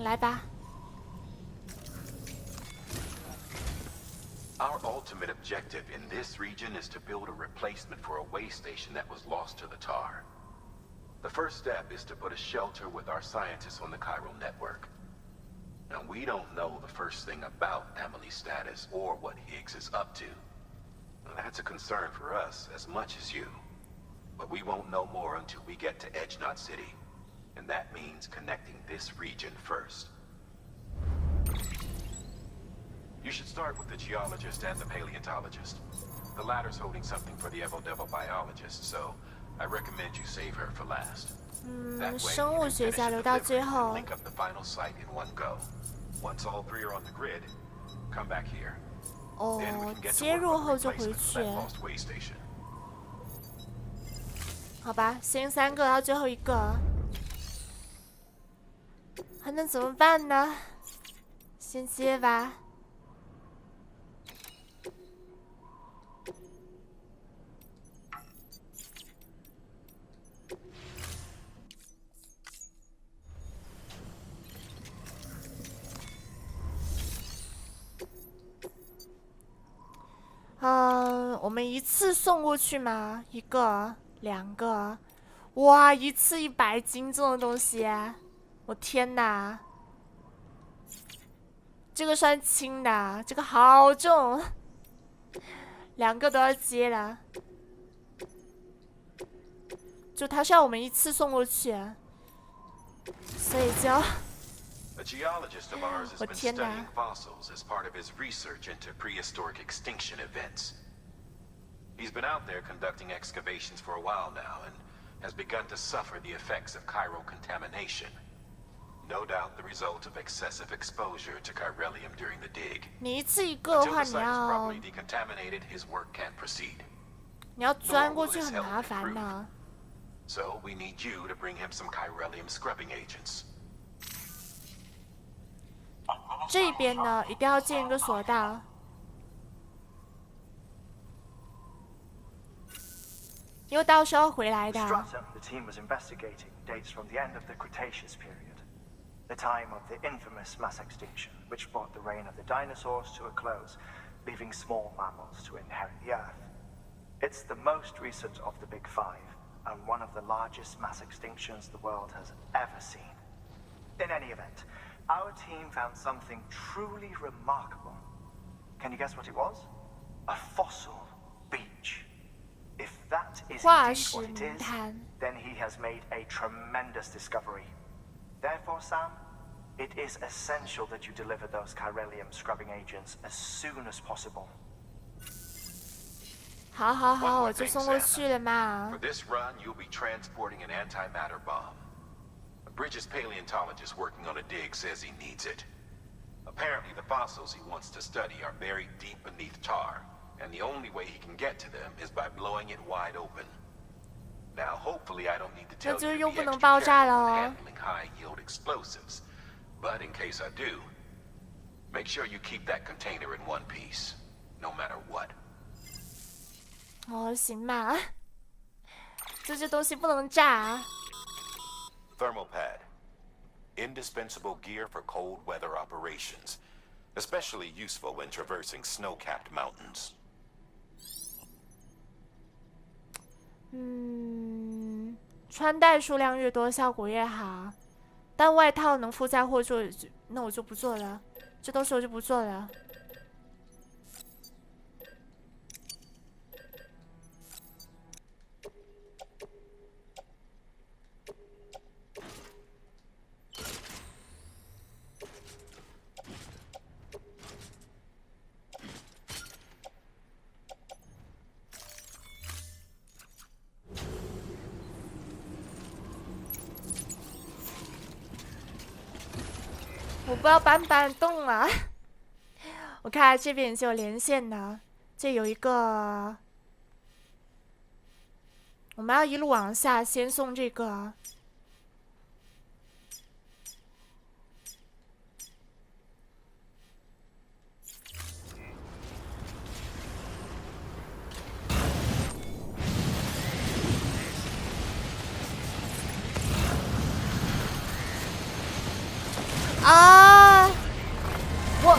来吧。 Our ultimate objective in this region is to build a replacement for a way station that was lost to the tar. The first step is to put a shelter with our scientists on the chiral network. Now, we don't know the first thing about Emily's status or what Higgs is up to. That's a concern for us as much as you. But we won't know more until we get to Edge Knot City. And that means connecting this region first. You should start with the geologist and the paleontologist. The latter's holding something for the Evo-Devil biologist, so I recommend you save her for last. That way, you 生物 can 学 finish 家 the 留到 delivery 最 and 后。 link up the final site in one go. Once all three are on the grid, come back here. Then we 哦 can，get to 接 work 入 on 后 the 就回 replacement for 去。 that lost way station. 好吧，先3个，到最后1个，还能怎么办呢？先接吧。我们一次送过去吗？1个、2个，哇，一次100斤这种东西，我天哪！这个算轻的，这个好重，2个都要接了。就它是要我们一次送过去，所以就。 A geologist of ours has been studying fossils as part of his research into prehistoric extinction events. He's been out there conducting excavations for a while now and has begun to suffer the effects of chiral contamination. No doubt the result of excessive exposure to chiralium during the dig. 你一次1个的 Until 话， the 你 site is 要 properly decontaminated, his work can't proceed. 钻过去很麻烦呢。 So we need you to bring him some chiralium scrubbing agents. 这边呢，一定要建一个索道。因为到时候回来的。 Stranding, the team was investigating dates from the end of the Cretaceous period, the time of the infamous mass extinction, which brought the reign of the dinosaurs to a close, leaving small mammals to inherit the Earth. It's the most recent of the Big Five, and one of the largest mass extinctions the world has ever seen. In any event, our team found something truly remarkable. Can you guess what it was? A fossil beach. If that is indeed what it is, then he has made a tremendous discovery. Therefore, Sam, it is essential that you deliver those chiralium scrubbing agents as soon as possible. 好好好，我就送过去了嘛。 For this run, you'll be transporting an antimatter bomb. Bridges' paleontologist working on a dig says he needs it. Apparently, the fossils he wants to study are buried deep beneath tar, and the only way he can get to them is by blowing it wide open. Now, hopefully, I don't need to tell you to be extra careful when handling high-yield explosives. But in case I do, make sure you keep that container in one piece, no matter what. 哦，行吧，这些东西不能炸。 Thermal pad. Indispensable gear for cold weather operations. Especially useful when traversing snow-capped mountains. 穿戴数量越多，效果越好。但外套能附载货做，那我就不做了。这东西我就不做了。我不知道搬不搬得动啊！我看这边是有连线的，这有一个，我们要一路往下，先送这个。啊！我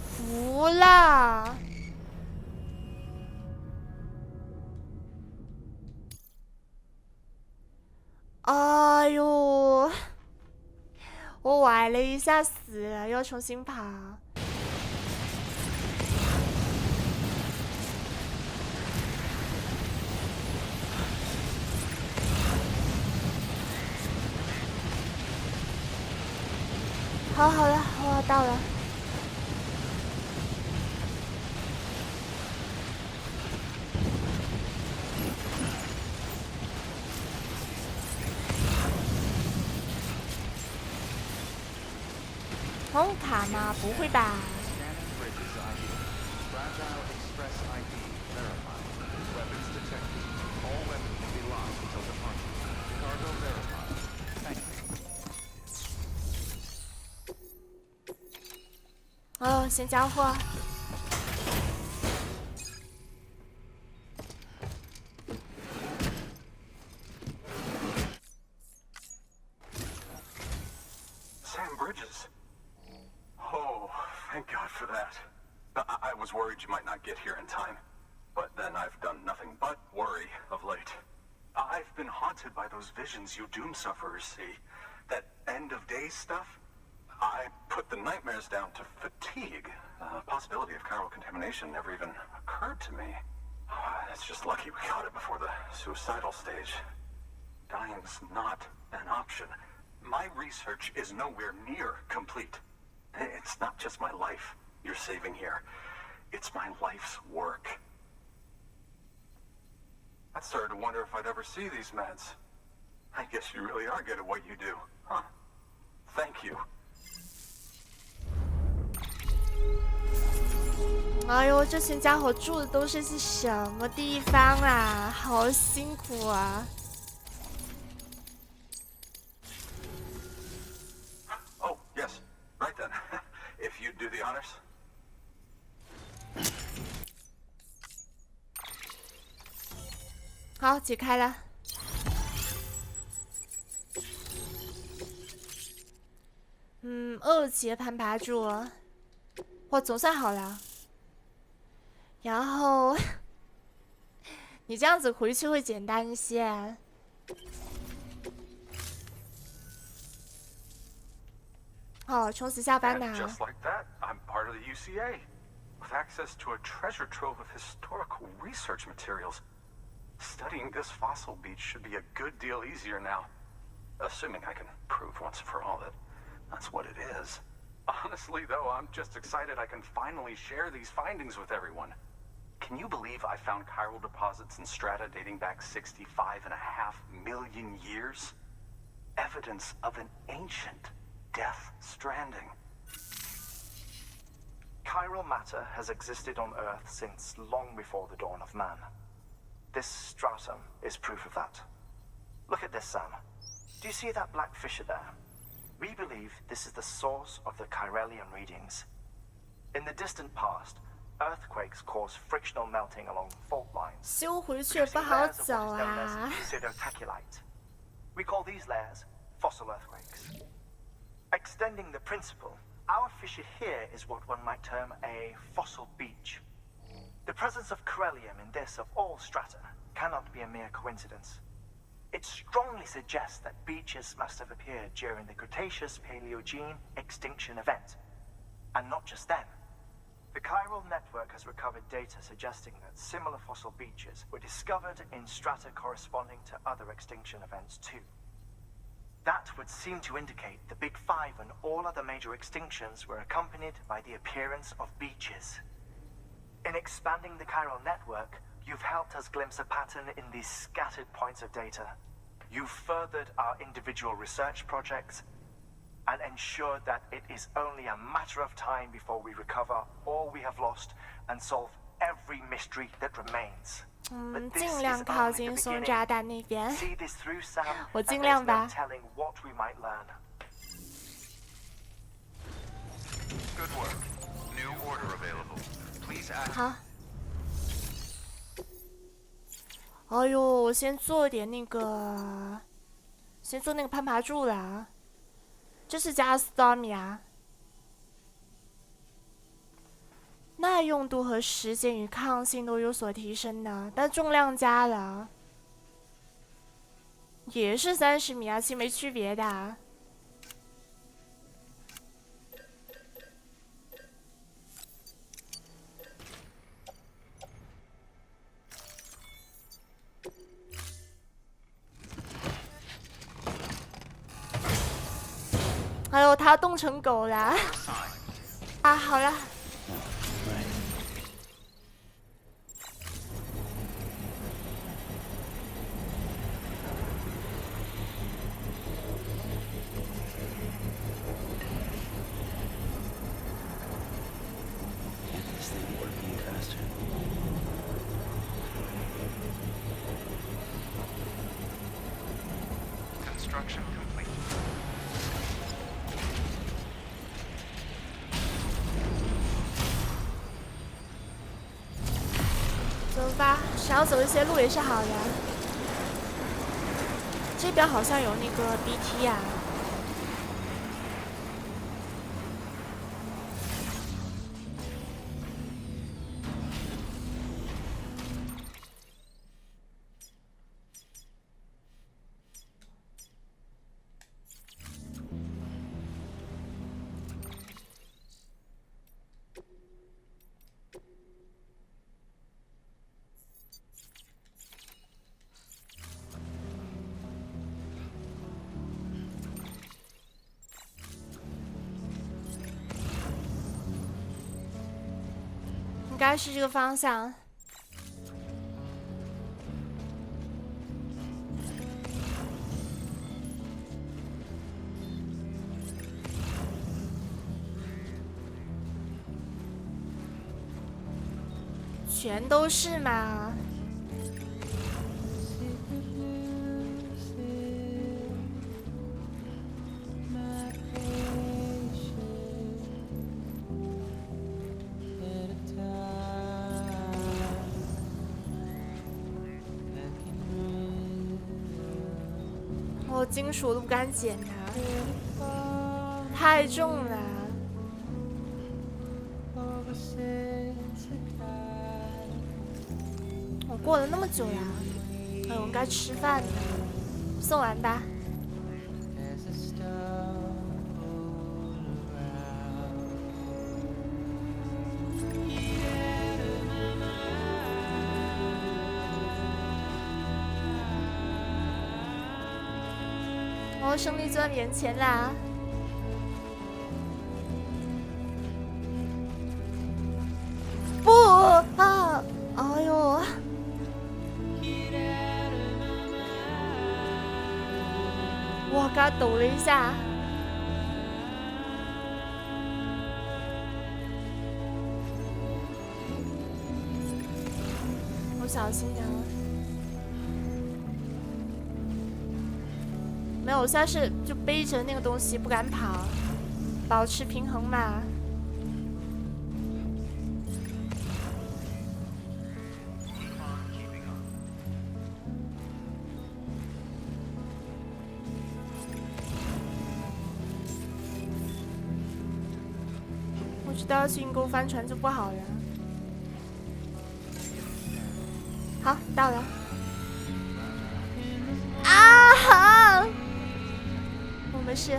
服了。哎呦！我歪了一下死了，要重新爬。好了，我到了。红卡吗？不会吧？哦，先交货。Sam Bridges. Oh, thank God for that. I was worried you might not get here in time. But then I've done nothing but worry of late. I've been haunted by those visions you doom sufferers see. That end-of-day stuff. I put the nightmares down to fatigue. The possibility of chiral contamination never even occurred to me. It's just lucky we caught it before the suicidal stage. Dying's not an option. My research is nowhere near complete. It's not just my life you're saving here. It's my life's work. I started to wonder if I'd ever see these meds. I guess you really are good at what you do, huh? Thank you. 哎呦，这群家伙住的都是些什么地方啊？好辛苦啊！ Oh, yes. Right then. If you'd do the honors. 好，解开了。2级的攀爬柱，哇，总算好了。然后你这样子回去会简单一些。哦，冲死下班呐！ Just like that, I'm part of the UCA, with access to a treasure trove of historical research materials. Studying this fossil beach should be a good deal easier now, assuming I can prove once and for all that that's what it is. Honestly, though, I'm just excited I can finally share these findings with everyone. Can you believe I found chiral deposits in strata dating back 65.5 million years? Evidence of an ancient death stranding. Chiral matter has existed on Earth since long before the dawn of man. This stratum is proof of that. Look at this, Sam. Do you see that black fissure there? We believe this is the source of the Chiralian readings. In the distant past, earthquakes cause frictional melting along fault lines. 修回去不好走啊！ Pseudotaculite. We call these layers fossil earthquakes. Extending the principle, our fissure here is what one might term a fossil beach. The presence of Chiralium in this of all strata cannot be a mere coincidence. It strongly suggests that beaches must have appeared during the Cretaceous-Paleogene extinction event. And not just then. The chiral network has recovered data suggesting that similar fossil beaches were discovered in strata corresponding to other extinction events too. That would seem to indicate the Big Five and all other major extinctions were accompanied by the appearance of beaches. In expanding the chiral network, you've helped us glimpse a pattern in these scattered points of data. You've furthered our individual research projects and ensured that it is only a matter of time before we recover all we have lost and solve every mystery that remains. 尽量靠近送炸弹那边。 See this through, Sam, 我尽量吧。 and there's no telling what we might learn. Good work. New order available. Please act. 好。哎呦，我先做点那个，先做那个攀爬柱啦。这是加 Stormy 啊。耐用度和时间与抗性都有所提升的，但重量加了，也是30米啊，其实没区别的啊。哎呦，他冻成狗了！啊，好了。Construction complete. 走吧，少走一些路也是好的。这边好像有那个 BT 啊。应该是这个方向。全都是嘛。我金属我都不敢捡它，太重了。我过了那么久呀，哎，我该吃饭了。送完吧。哦，胜利就在眼前啦！不啊！哎呦！我刚抖了一下。我小心点。没有，我现在是就背着那个东西不敢跑，保持平衡嘛。我知道去阴沟翻船就不好了。好，到了。啊！我没事。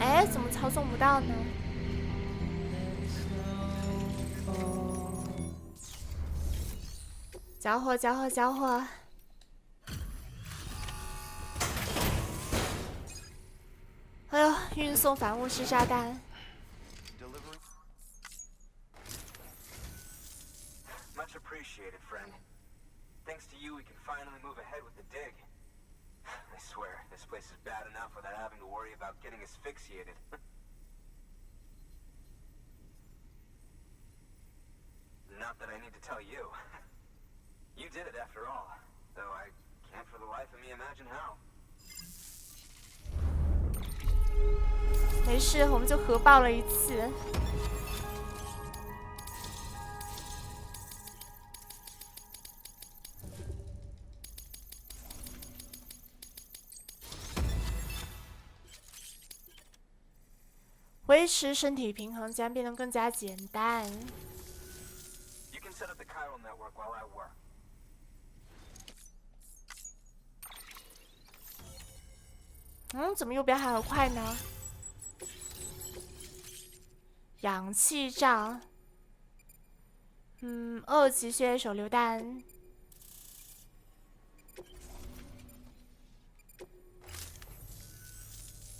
哎，怎么操纵不到呢？交货，交货，交货！哎呦，运送反物质炸弹。Much appreciated, friend. Thanks to you, we can finally move ahead with the dig. I swear, this place is bad enough without having to worry about getting asphyxiated. Not that I need to tell you. You did it after all, though I can't for the life of me imagine how. 没事，我们就核爆了一次。维持身体平衡将变得更加简单。You can set up the chiral network while I work. 怎么右边还有块呢？氧气罩。2级血手榴弹。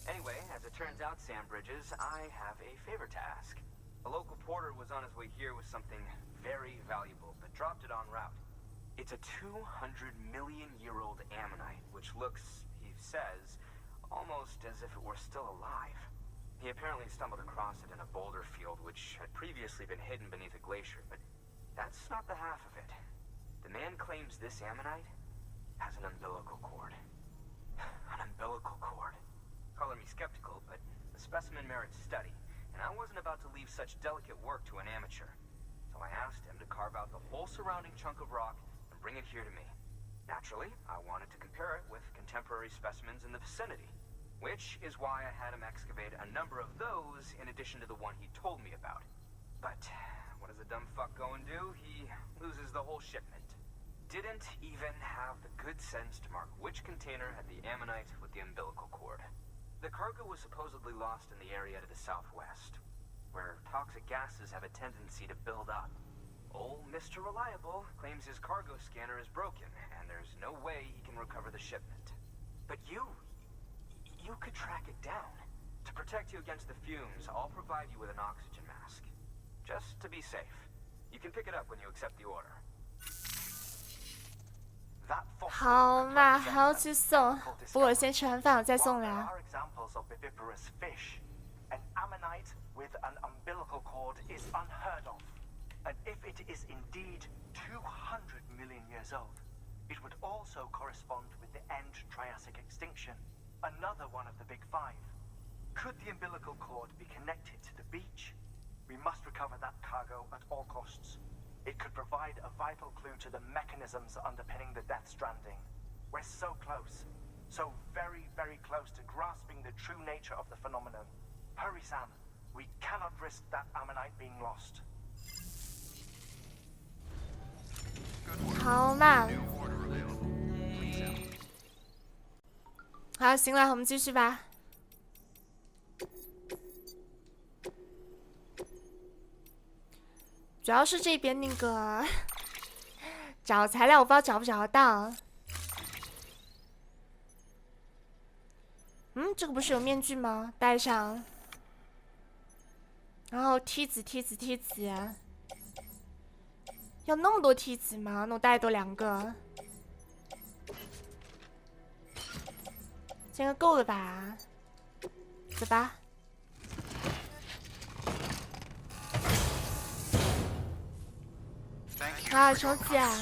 Anyway, as it turns out, Sam Bridges, I have a favor to ask. A local porter was on his way here with something very valuable, but dropped it en route. It's a 200-million-year-old ammonite, which looks, he says, almost as if it were still alive. He apparently stumbled across it in a boulder field which had previously been hidden beneath a glacier, but that's not the half of it. The man claims this ammonite has an umbilical cord. An umbilical cord. Color me skeptical, but the specimen merits study, and I wasn't about to leave such delicate work to an amateur. So I asked him to carve out the whole surrounding chunk of rock and bring it here to me. Naturally, I wanted to compare it with contemporary specimens in the vicinity, which is why I had him excavate a number of those in addition to the one he told me about. But what does a dumb fuck go and do? He loses the whole shipment. Didn't even have the good sense to mark which container had the ammonite with the umbilical cord. The cargo was supposedly lost in the area to the southwest, where toxic gases have a tendency to build up. Old Mr. Reliable claims his cargo scanner is broken, and there's no way he can recover the shipment. But you could track it down. To protect you against the fumes, I'll provide you with an oxygen mask. Just to be safe. You can pick it up when you accept the order. 好嘛，还要去送，不过我先吃完饭我再送啦。There are examples of viviparous fish. An ammonite with an umbilical cord is unheard of. And if it is indeed 200 million years old, it would also correspond with the end Triassic extinction, another one of the big five. Could the umbilical cord be connected to the beach? We must recover that cargo at all costs. It could provide a vital clue to the mechanisms underpinning the Death Stranding. We're so close, so very, very close to grasping the true nature of the phenomenon. Hurry, Sam. We cannot risk that ammonite being lost. 好嘛，好，行了，我们继续吧。主要是这边那个找材料，我不知道找不找得到。这个不是有面具吗？戴上。然后梯子，要那么多梯子吗？那我带多2个，这个够了吧？走吧。啊，手机啊！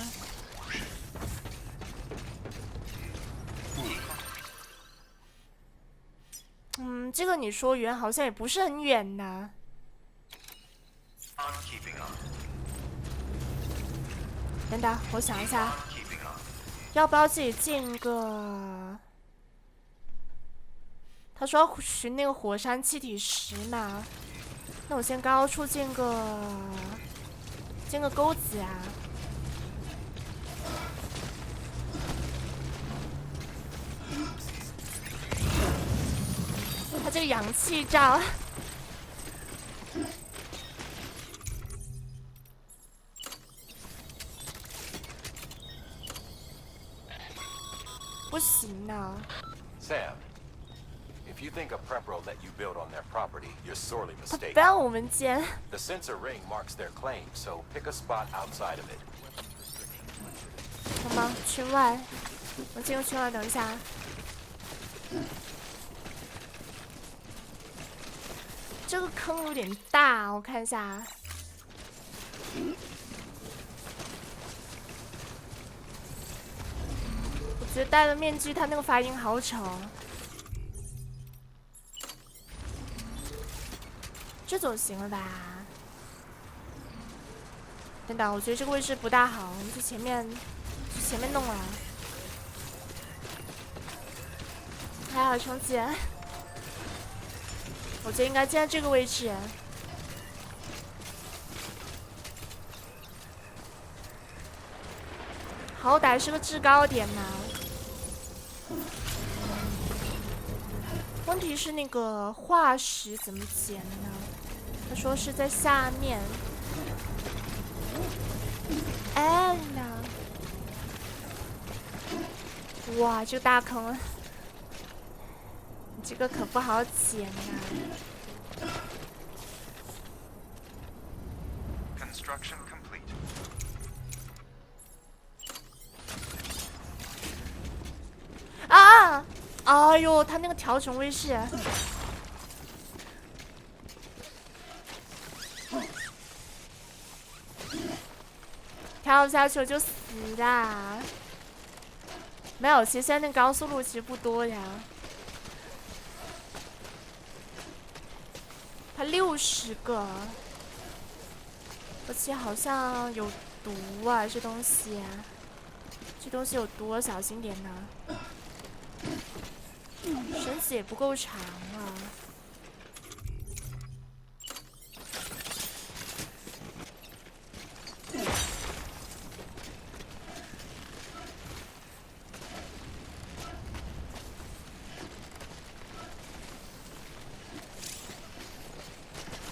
这个你说远好像也不是很远呢。等等，我想一下，要不要自己建一个？他说要寻那个火山气体石嘛，那我先高处建个钩子啊。他这个氧气罩。不行啊 Sam, if you think a prepper will let you build on their property, you're sorely 他 mistaken. 不让我们建。 The sensor ring marks their claim, so pick a spot outside of it. 好吗？圈外，我进入圈外，等一下。这个坑有点大，我看一下。我觉得戴了面具，他那个发音好丑。这总行了吧？等等，我觉得这个位置不大好，我们去前面弄啊。还好充气。我觉得应该建在这个位置。好歹是个制高点呐。问题是那个化石怎么捡呢？他说是在下面。哎呀！哇，这个大坑，这个可不好捡呐。Construction complete. 啊！哎呦，他那个条虫卫士，跳下去我就死啦！没有，其实现在那高速路其实不多呀。它60个，而且好像有毒啊，这东西啊，这东西有毒，小心点呐。绳子也不够长啊。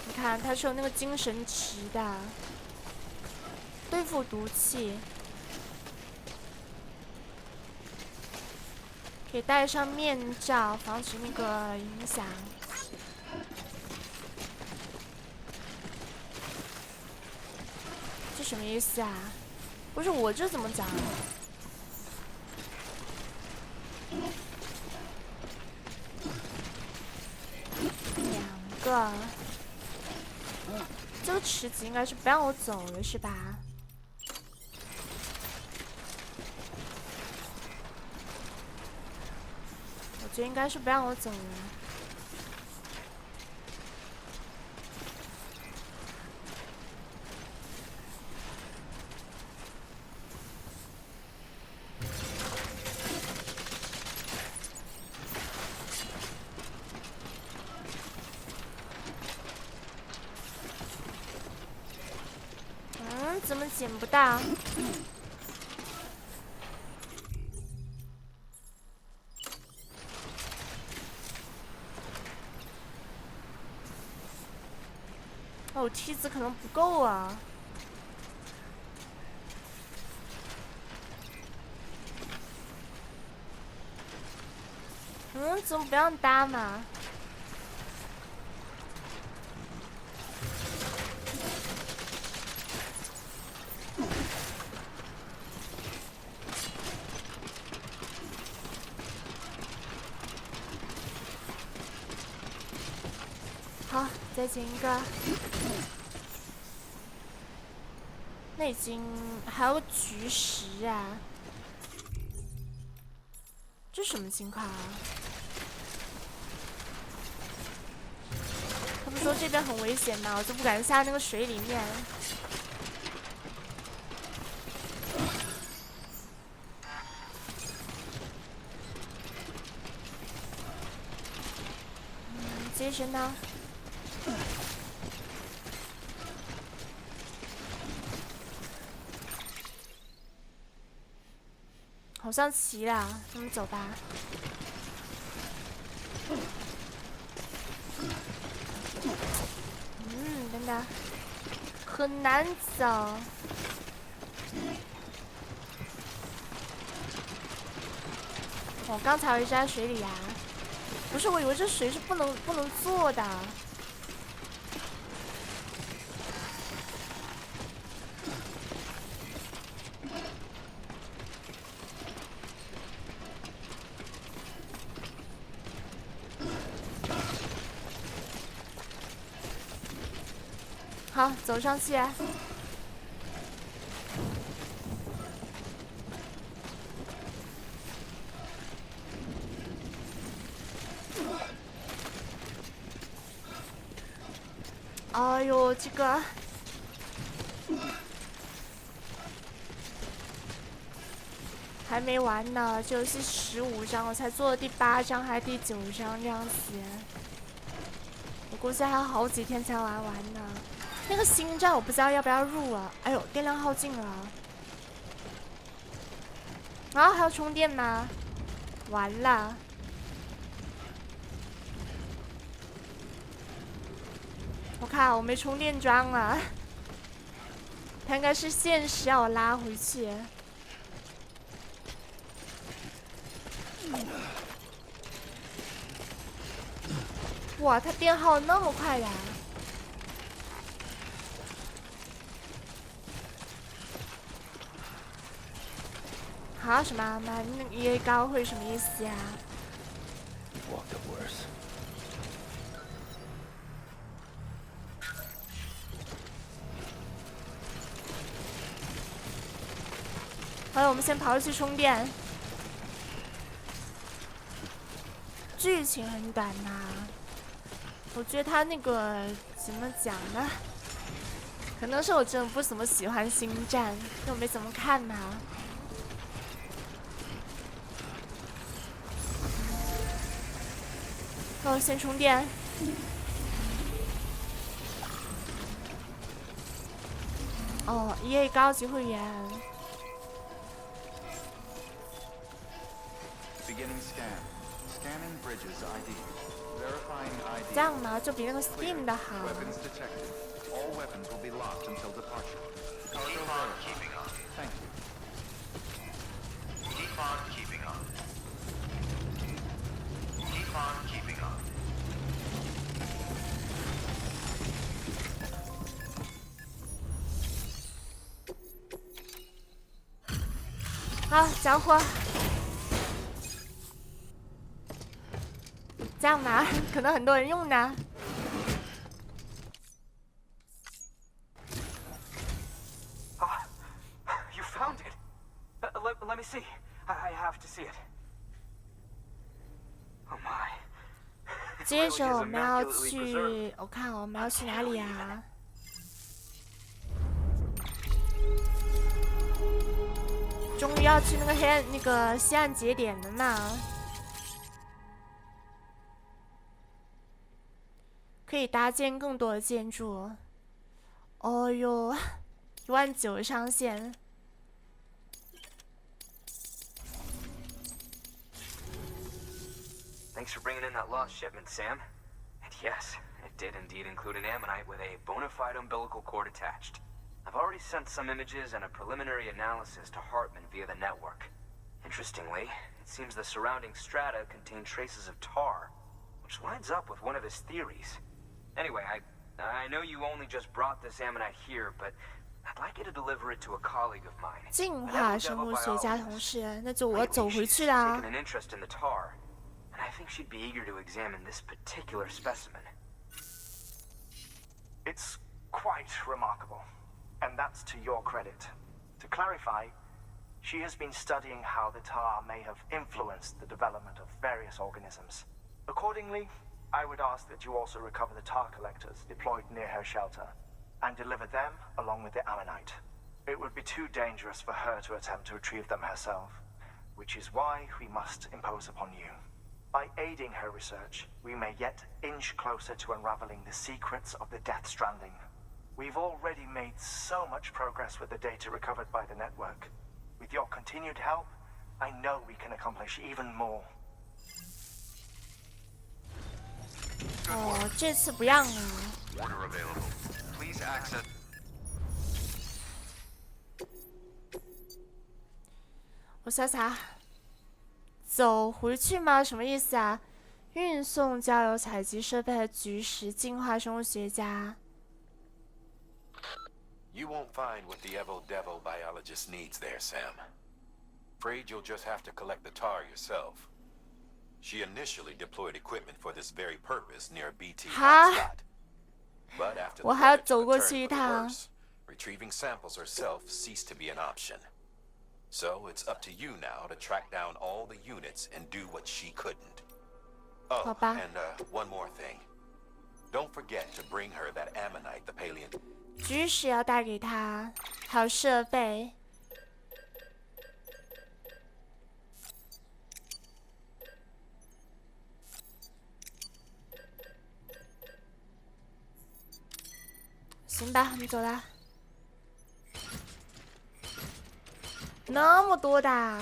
你看，它是有那个精神值的，对付毒气。可以戴上面罩，防止那个影响。这什么意思啊？不是我这怎么讲？2个。这个池子应该是不让我走了，是吧？我觉得应该是不让我走了。怎么捡不到？哦，梯子可能不够啊。怎么不让搭嘛？好，再捡一个。那已经还有个菊石啊，这什么情况啊？他不说这边很危险吗？我就不敢下那个水里面。接着呢？好像齐了，我们走吧。等等，很难走。我刚才一直在水里啊，不是，我以为这水是不能坐的。好，走上去。哎呦，这个还没完呢，这游戏15章，我才做了第8章还是第9章这样子。估计还有好几天才玩完呢。那个星战我不知道要不要入啊。哎呦，电量耗尽了。啊，还要充电吗？完了。我靠，我没充电桩啊。它应该是限时要我拉回去。哇，它电耗那么快呀！好什么满EA高会什么意思呀？好了，我们先跑去充电。剧情很短呐、我觉得他那个怎么讲呢？可能是我真的不怎么喜欢星战，因为我没怎么看呐、哦，先充电。哦，EA 高级会员。这样嘛，就比那个 Steam 的好。好，交货。这样嘛，可能很多人用呢。You found it. Let me see. I have to see it. Oh my. 接着我们要去，我看我们要去哪里啊？终于要去那个西岸节点了嘛。可以搭建更多的建筑。哦哟，19000上限。Thanks for bringing in that lost shipment, Sam. And yes, it did indeed include an ammonite with a bona fide umbilical cord attached. I've already sent some images and a preliminary analysis to Hartman via the network. Interestingly, it seems the surrounding strata contain traces of tar, which lines up with one of his theories. Anyway, I know you only just brought this ammonite here, but I'd like you to deliver it to a colleague of mine. 进化生物学家同事，那就我走回去啦。 Taken an interest in the tar, and I think she'd be eager to examine this particular specimen. It's quite remarkable, and that's to your credit. To clarify, she has been studying how the tar may have influenced the development of various organisms. Accordingly, I would ask that you also recover the tar collectors deployed near her shelter, and deliver them along with the ammonite. It would be too dangerous for her to attempt to retrieve them herself, which is why we must impose upon you. By aiding her research, we may yet inch closer to unraveling the secrets of the Death Stranding. We've already made so much progress with the data recovered by the network. With your continued help, I know we can accomplish even more. 哦，这次不让了。 Order available. Please access. 我查查，走回去吗？什么意思啊？运送交由采集设备的菊石进化生物学家。 You won't find what the Evo-Devo biologist needs there, Sam. Afraid you'll just have to collect the tar yourself. She initially deployed equipment for this very purpose near BT hotspot. But after the damage returned for the worse, retrieving samples herself ceased to be an option. So it's up to you now to track down all the units and do what she couldn't. Oh, and one more thing. Don't forget to bring her that ammonite the Paleon. 菊石要带给他，还有设备。行吧，我们走了。那么多的啊。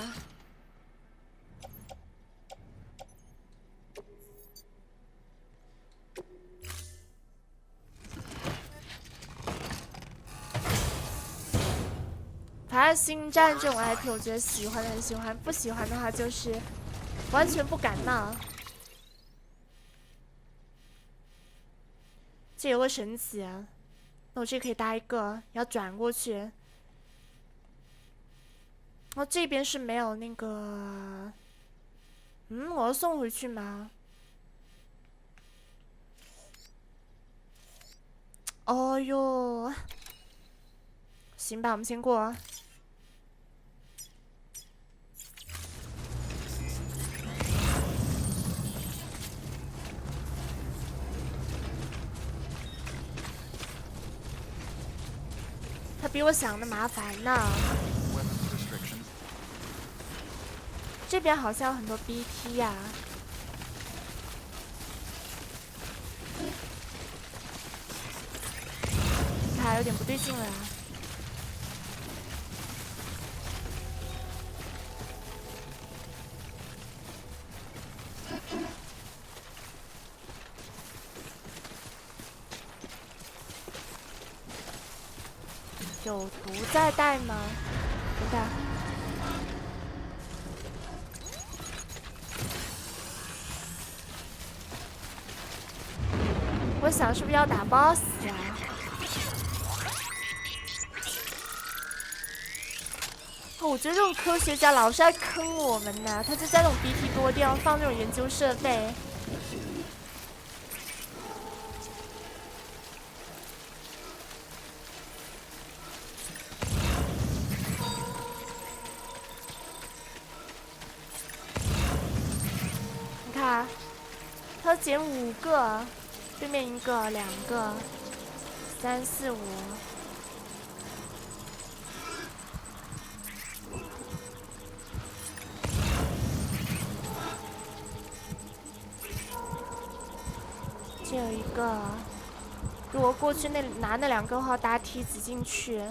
反正星战这种 IP， 我觉得喜欢的很喜欢，不喜欢的话就是完全不敢闹。这有个神奇啊，那我这可以搭一个，要转过去。哦，这边是没有那个，我要送回去吗？哦哟，行吧，我们先过。它比我想的麻烦呢。这边好像有很多 BT 呀、看有点不对劲了。有毒在带吗？不带。我想是不是要打 BOSS 呀？哦，我觉得这种科学家老是在坑我们呢，他就在那种 BT 多地方放这种研究设备。你看，他捡5个，对面1个、2个、3、4、5。这有1个，如果过去拿那2个的话，搭梯子进去。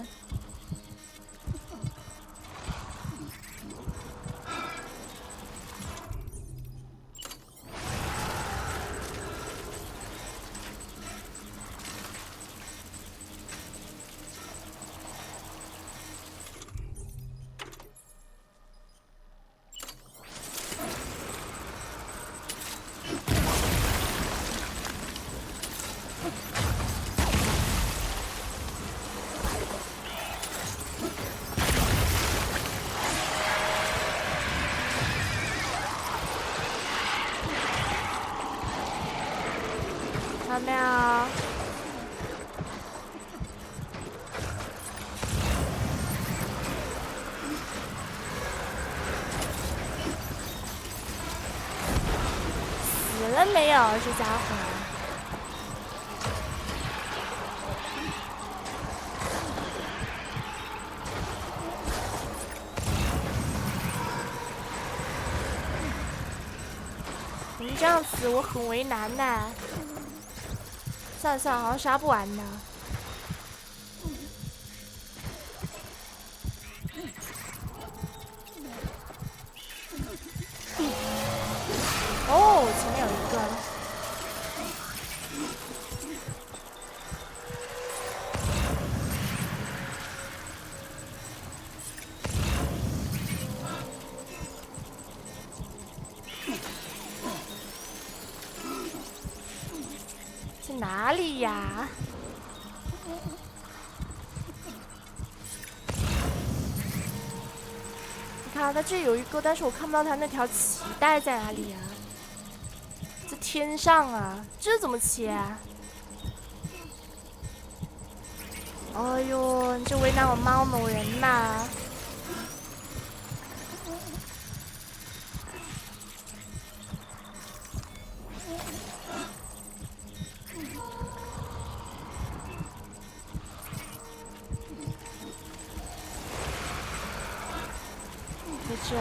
看到没有？死了没有？这家伙！你这样子我很为难呐。算了算了，好像杀不完呢。哦，前面有1个。在哪里呀？你看，它这有1个，但是我看不到它那条脐带在哪里呀？在天上啊，这怎么切啊？哎呦，你这为难我猫某人呐！在这儿。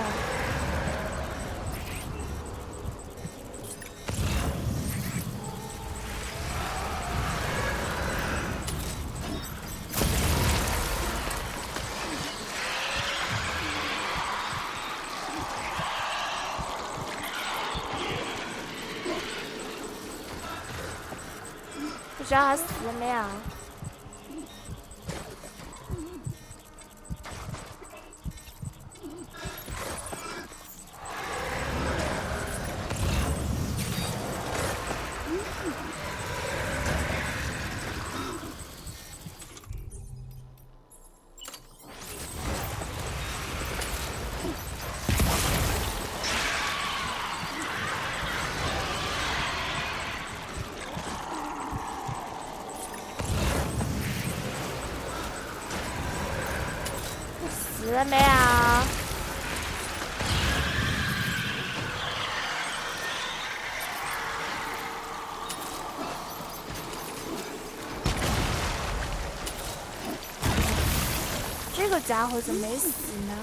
知道他死了没有？死了没有？这个家伙怎么没死呢？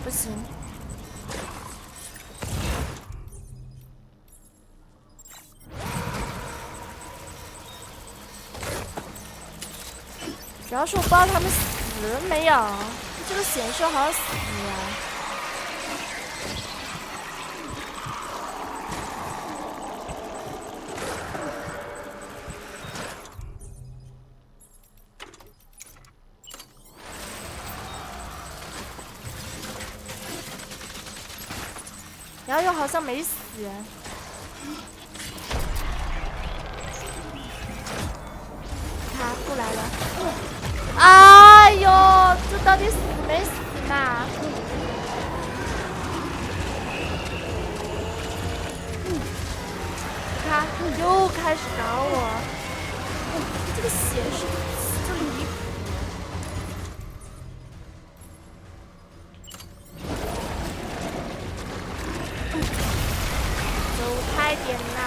不行。主要是我不知道他们死了没有，这个显示好像死了。然后又好像没死。他过来了。哎呦，这到底死没死呢？你看，又开始搞我。这个显示就离谱。走开点啦！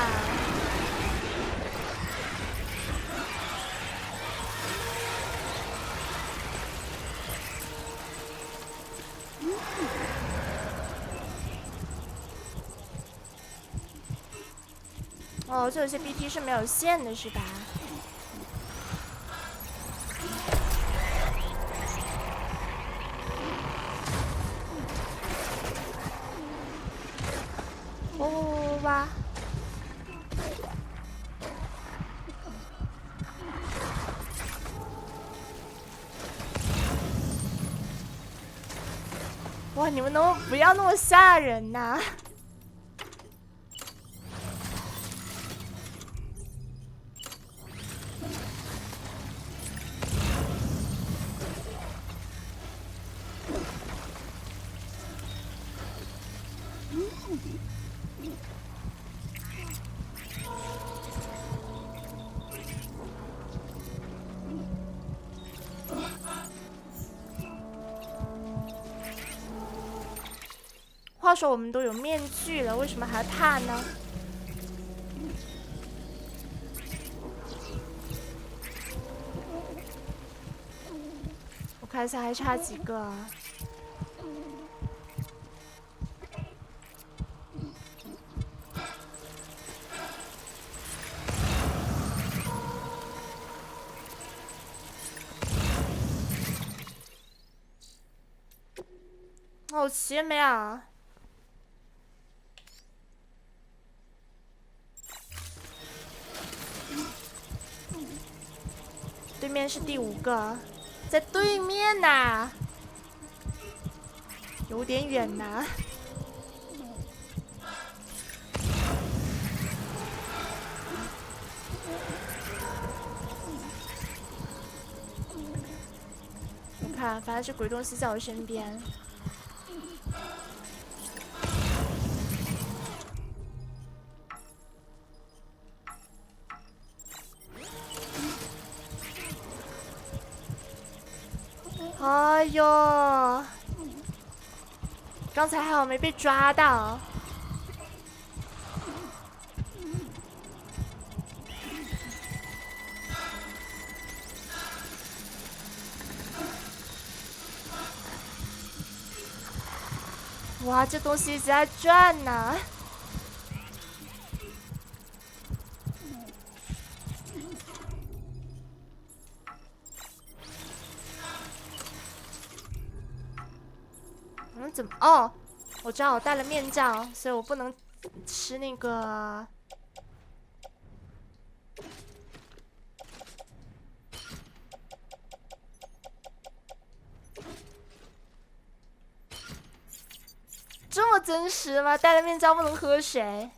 哦，这有些 BT 是没有线的，是吧？哇！哇，你们能不要那么吓人呐？话说我们都有面具了，为什么还怕呢？我看一下还差几个啊？哦，齐没啊？对面是第5个，在对面呐，有点远呐。我看，反正是鬼东西在我身边。哎呦，刚才还好没被抓到。哇，这东西一直在转呢。怎么？哦，我知道我戴了面罩，所以我不能吃那个。这么真实吗？戴了面罩不能喝水？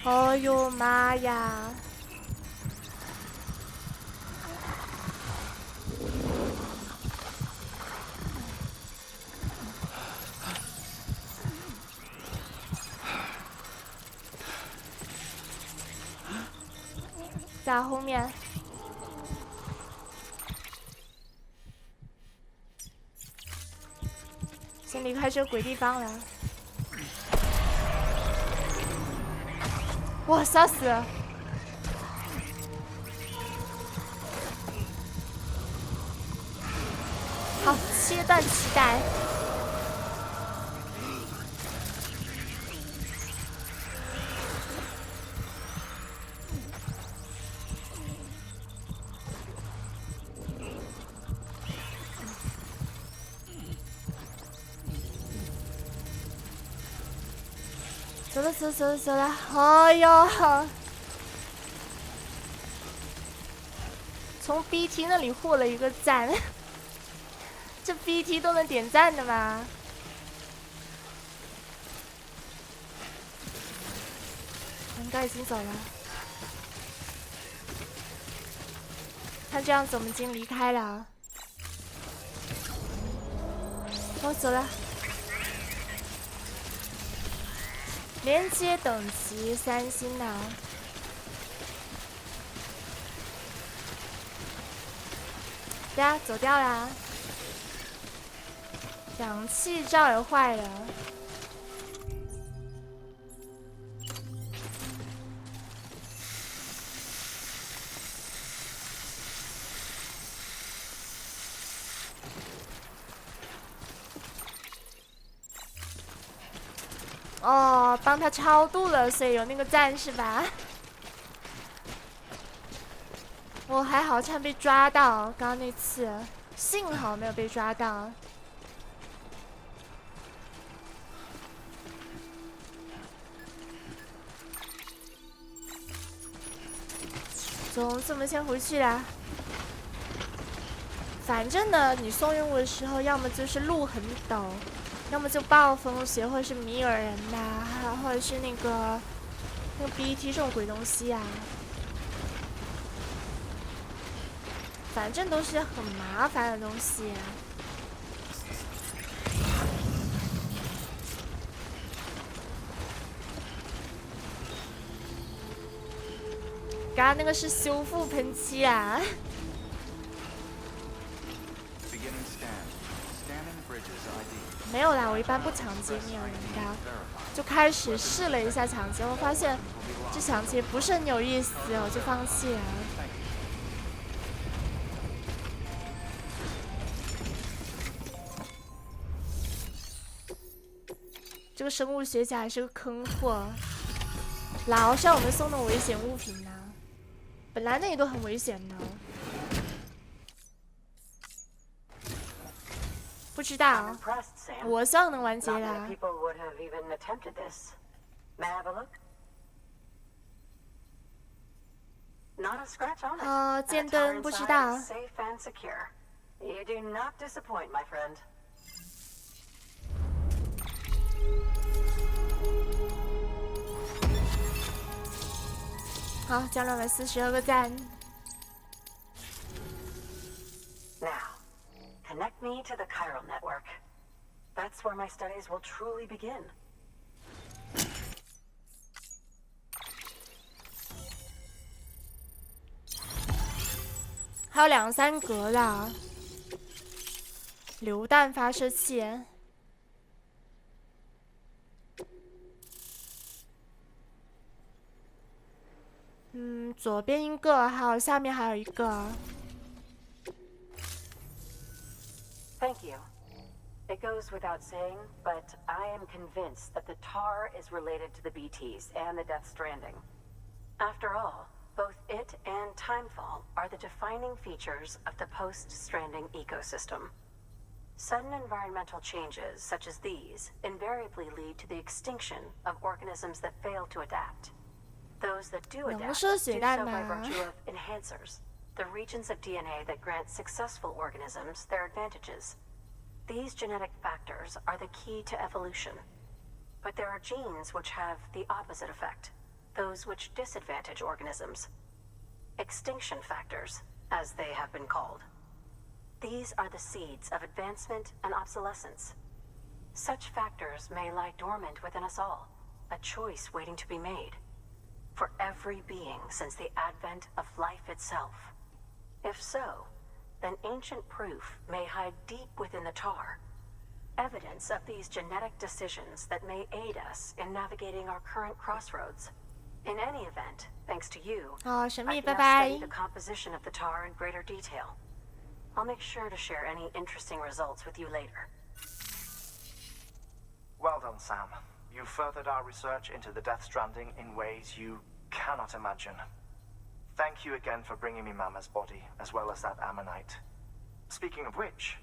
哦呦妈呀！在后面。先离开这个鬼地方了。哇，吓死了！好，切断脐带。走了，走了！哎呦，从 BT 那里获了一个赞，这 BT 都能点赞的吗？应该已经走了。看这样子，我们已经离开了。我走了。连接等级3星呢。对啊，走掉啦。氧气罩也坏了。哦，帮他超度了，所以有那个赞是吧？我还好，差点被抓到，刚刚那次幸好没有被抓到。走，我们先回去啦。反正呢，你送任务的时候，要么就是路很陡。要么就暴风雪，或者是米尔人呐、或者是那个 BT 这种鬼东西啊，反正都是很麻烦的东西啊。刚刚那个是修复喷漆啊。没有啦，我一般不抢劫米尔人的，就开始试了一下抢劫，我发现这抢劫不是很有意思，我就放弃了。这个生物学家还是个坑货，老是让我们送那种危险物品呢、本来那里都很危险的。不知道，我希望能完结啦。剑灯不知道。好，交了42个赞。Connect me to the chiral network. That's where my studies will truly begin. 还有2、3格的榴弹发射器。左边一个，还有下面还有一个。Thank you. It goes without saying, but I am convinced that the tar is related to the BTs and the Death Stranding. After all, both it and Timefall are the defining features of the post-Stranding ecosystem. Sudden environmental changes such as these invariably lead to the extinction of organisms that fail to adapt. Those that do adapt do so by virtue of enhancers, the regions of DNA that grant successful organisms their advantages. These genetic factors are the key to evolution. But there are genes which have the opposite effect, those which disadvantage organisms. Extinction factors, as they have been called. These are the seeds of advancement and obsolescence. Such factors may lie dormant within us all, a choice waiting to be made. For every being since the advent of life itself. If so, then ancient proof may hide deep within the tar. Evidence of these genetic decisions that may aid us in navigating our current crossroads. In any event, thanks to you, I can now study the composition of the tar in greater detail. I'll make sure to share any interesting results with you later. Well done, Sam. You furthered our research into the Death Stranding in ways you cannot imagine. Thank you again for bringing me Mama's body, as well as that ammonite. Speaking of which,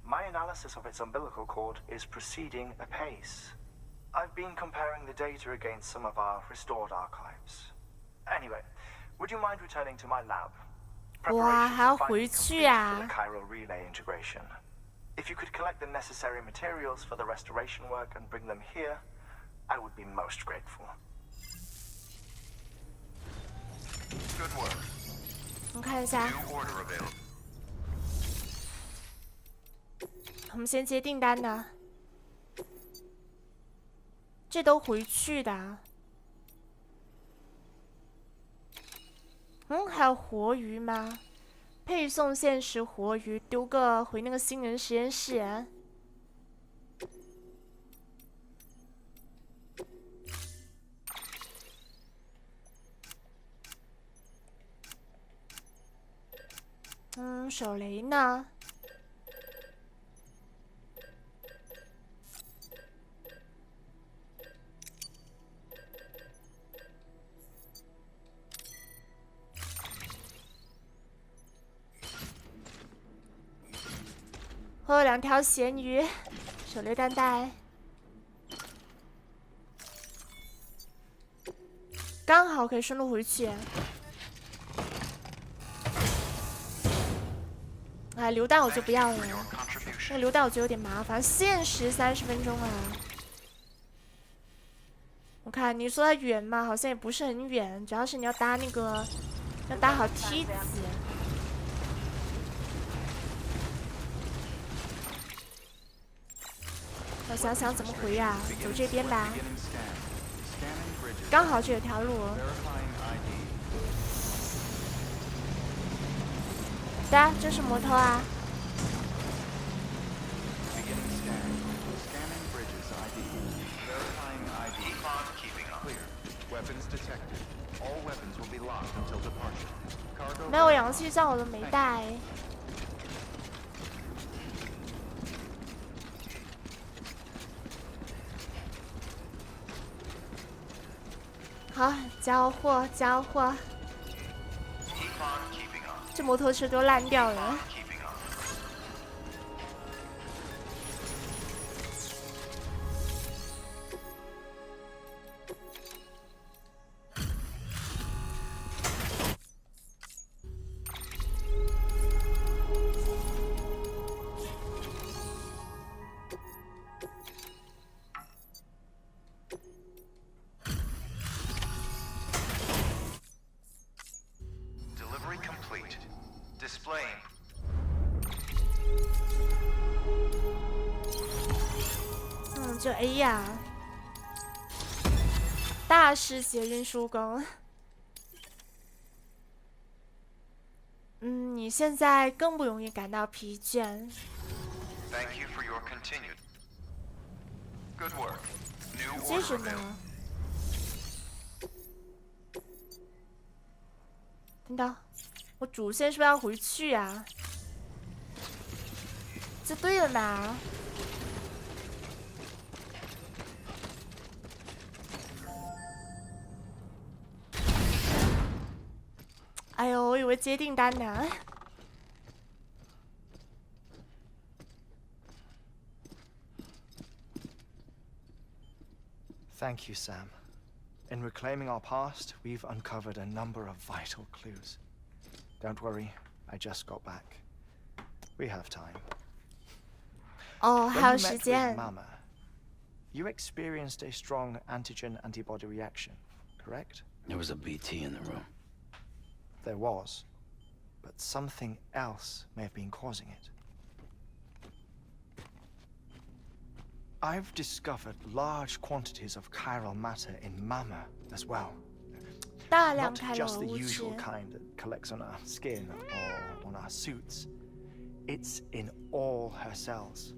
my analysis of its umbilical cord is proceeding apace. I've been comparing the data against some of our restored archives. Anyway, would you mind returning to my lab? Preparations are finally complete for the chiral relay integration. If you could collect the necessary materials for the restoration work and bring them here, I would be most grateful. Good work. 我们看一下， New order available. 我们先接订单的，这都回去的。还有活鱼吗？配送现实活鱼，丢个回那个新人实验室。手雷呢？我有2条咸鱼，手榴弹带，刚好可以顺路回去。哎，榴弹我就不要了，那榴弹我觉得有点麻烦，限时30分钟啊。我看你说它远嘛，好像也不是很远，主要是你要搭那个，要搭好梯子。我想想怎么回呀？走这边吧，刚好这有条路。的，这是摩托啊。没有氧气罩我都没带。好，交货，交货。这摩托车都烂掉了。这 A 呀，大师鞋运输工。你现在更不容易感到疲倦。接着呢？等等，我主线是不是要回去啊？这对了嘛？哎呦，我以为接订单呢。Thank you, Sam. In reclaiming our past, we've uncovered a number of vital clues. Don't worry, I just got back. We have time. 哦，还 When 有 you 时 met with 间。 Mama, you experienced a strong antigen-antibody reaction, correct? There was a BT in the room. There was, but something else may have been causing it. I've discovered large quantities of chiral matter in Mama as well. 大量 Not 开了 just the 物质 usual kind that collects on our skin or on our suits. It's in all her cells.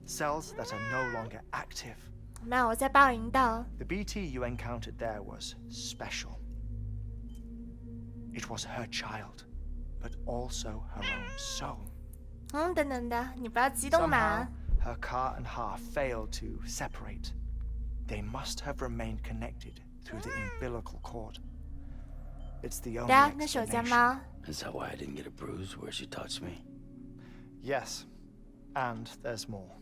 Cells that are no longer active. 没有，我在霸凌道。 The BT you encountered there was special. It was her child, but also her own soul. 等等的，你不要激动嘛 Somehow,。her car and half failed to separate. They must have remained connected through the umbilical cord. It's the 对啊， only 那是我家 explanation. 猫。 Is that why I didn't get a bruise where she touched me? Yes, and there's more.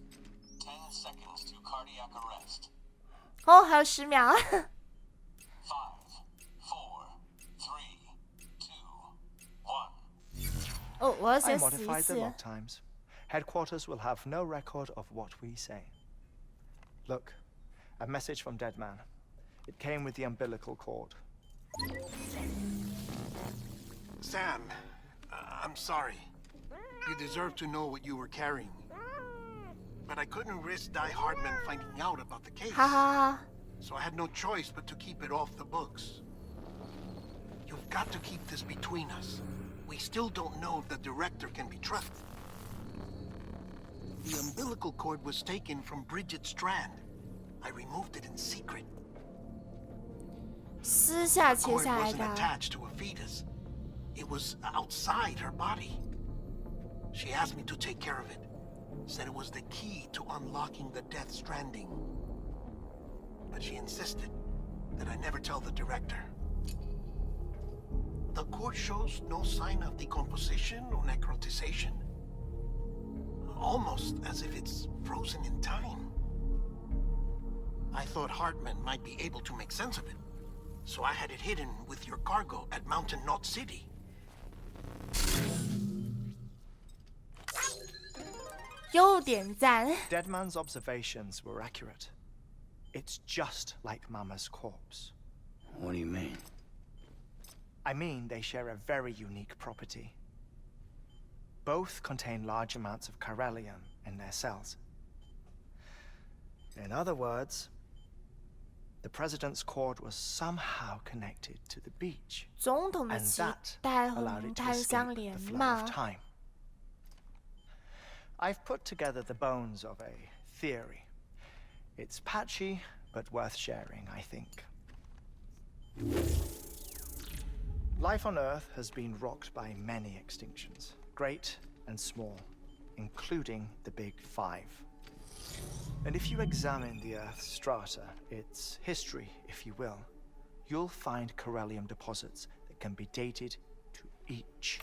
10 seconds to cardiac arrest. 哦，还有10秒。 5, 4, 3, 2, 1. 哦，我要 I 先死一 modified the 次。 log times. Headquarters will have no record of what we say. Look, a message from Dead Man. It came with the umbilical cord. Sam, I'm sorry. You deserve to know what you were carrying. But I couldn't risk Die Hardman finding out about the case. 好好好， So I had no choice but to keep it off the books. You've got to keep this between us. We still don't know if the director can be trusted. The umbilical cord was taken from Bridget Strand. I removed it in secret. 私下 The 切 cord 下来 wasn't 的。 attached to a fetus. It was outside her body. She asked me to take care of it. Said it was the key to unlocking the Death Stranding. But she insisted that I never tell the director. The cord shows no sign of decomposition or necrotization. Almost as if it's frozen in time. I thought Hartman might be able to make sense of it. So I had it hidden with your cargo at Mountain Knot City. 又点赞。 Dead Man's observations were accurate. It's just like Mama's corpse. What do you mean? I mean, they share a very unique property. Both contain large amounts of chiralium in their cells. In other words, the president's cord was somehow connected to the beach, 总统的 and 脐 that 带 allowed 和 it to 碳相 escape 连 the flow 嘛 of？ time. I've put together the bones of a theory. It's patchy, but worth sharing, I think. Life on Earth has been rocked by many extinctions, great and small, including the Big Five. And if you examine the Earth's strata, its history, if you will, you'll find chiralium deposits that can be dated to each.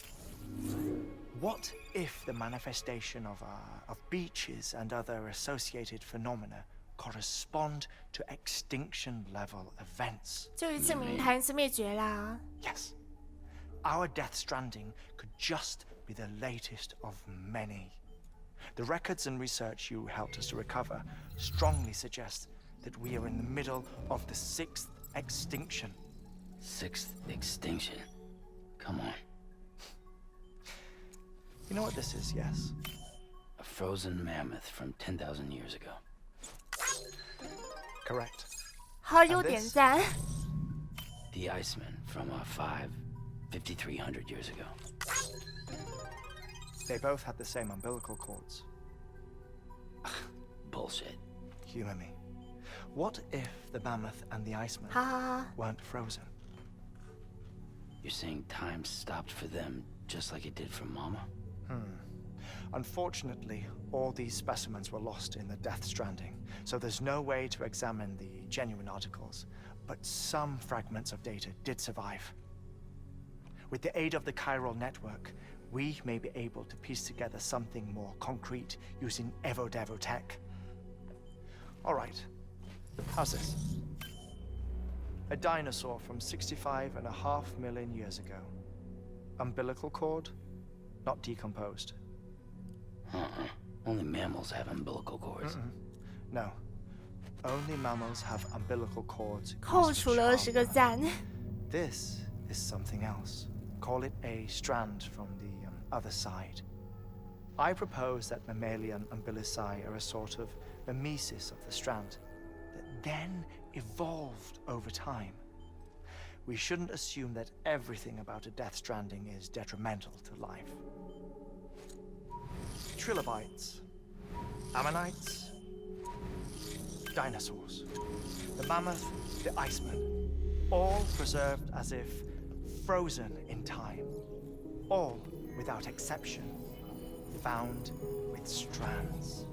What if the manifestation of beaches and other associated phenomena correspond to extinction-level events? 就一次名谈，一次灭绝啦。 Yes. Our Death Stranding could just be the latest of many. The records and research you helped us to recover strongly suggest that we are in the middle of the 6th extinction. 6th extinction. Come on. You know what this is, yes? A frozen mammoth from 10,000 years ago. Correct. 好，又点赞。 The Iceman from 5,300 years ago. They both had the same umbilical cords. Bullshit. Humor me. What if the mammoth and the Iceman 好好好， weren't frozen? You're saying time stopped for them just like it did for Mama? Unfortunately, all these specimens were lost in the Death Stranding, so there's no way to examine the genuine articles. But some fragments of data did survive. With the aid of the chiral network, we may be able to piece together something more concrete using Evo-Devo tech. All right, how's this? A dinosaur from 65.5 million years ago. Umbilical cord, not decomposed. Only mammals have umbilical cords. No, only mammals have umbilical cords. 扣除了20个赞。 This is something else. Call it a strand from the other side. I propose that mammalian umbilici are a sort of mimesis of the strand that then evolved over time. We shouldn't assume that everything about a Death Stranding is detrimental to life. Trilobites, ammonites, dinosaurs, the mammoth, the iceman, all preserved as if frozen in time, all without exception found with strands,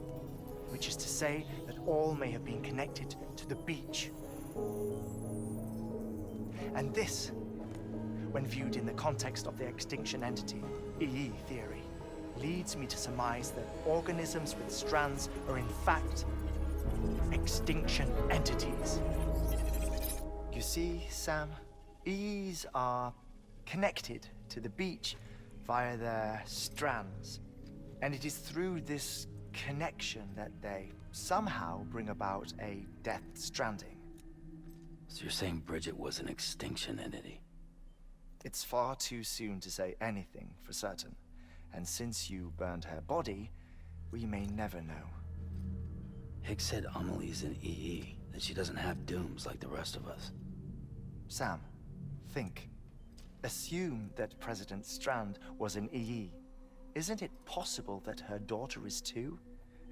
which is to say that all may have been connected to the beach. And this, when viewed in the context of the extinction entity, EE theory, leads me to surmise that organisms with strands are in fact extinction entities. You see, Sam, EEs are connected to the beach via their strands, and it is through this connection that they somehow bring about a Death Stranding. So you're saying Bridget was an extinction entity? It's far too soon to say anything for certain, and since you burned her body, we may never know. Higgs said Amelie's an EE, that she doesn't have dooms like the rest of us. Sam, think. Assume that President Strand was an EE. Isn't it possible that her daughter is too?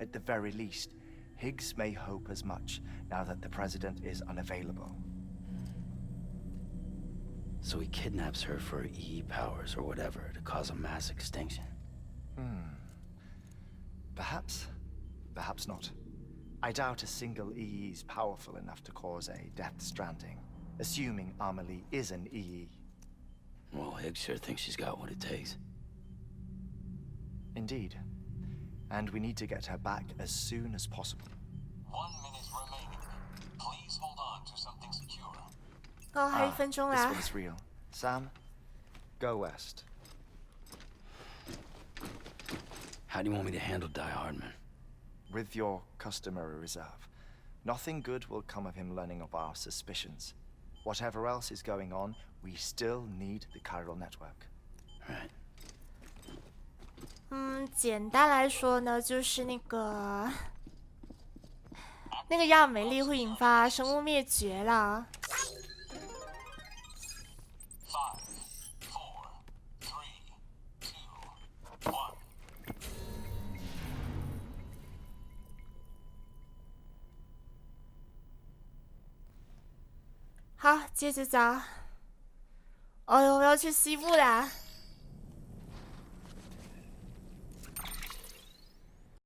At the very least, Higgs may hope as much now that the president is unavailable. So he kidnaps her for EE powers or whatever to cause a mass extinction. Perhaps. Perhaps not. I doubt a single EE is powerful enough to cause a Death Stranding, assuming Amelie is an EE. Well, Higgs sure thinks she's got what it takes. Indeed. And we need to get her back as soon as possible. 1 minute remaining. Please hold on to something secure. 哦，还有1分钟 This 啦 one's real. Sam, go west. How do you want me to handle Die Hardman? With your customary reserve. Nothing good will come of him learning of our suspicions. Whatever else is going on, we still need the chiral network. Right. 简单来说呢，就是那个亚美丽会引发生物灭绝了。5, 4, 3, 2, 1. 好，接着找。哎呦，我要去西部啦！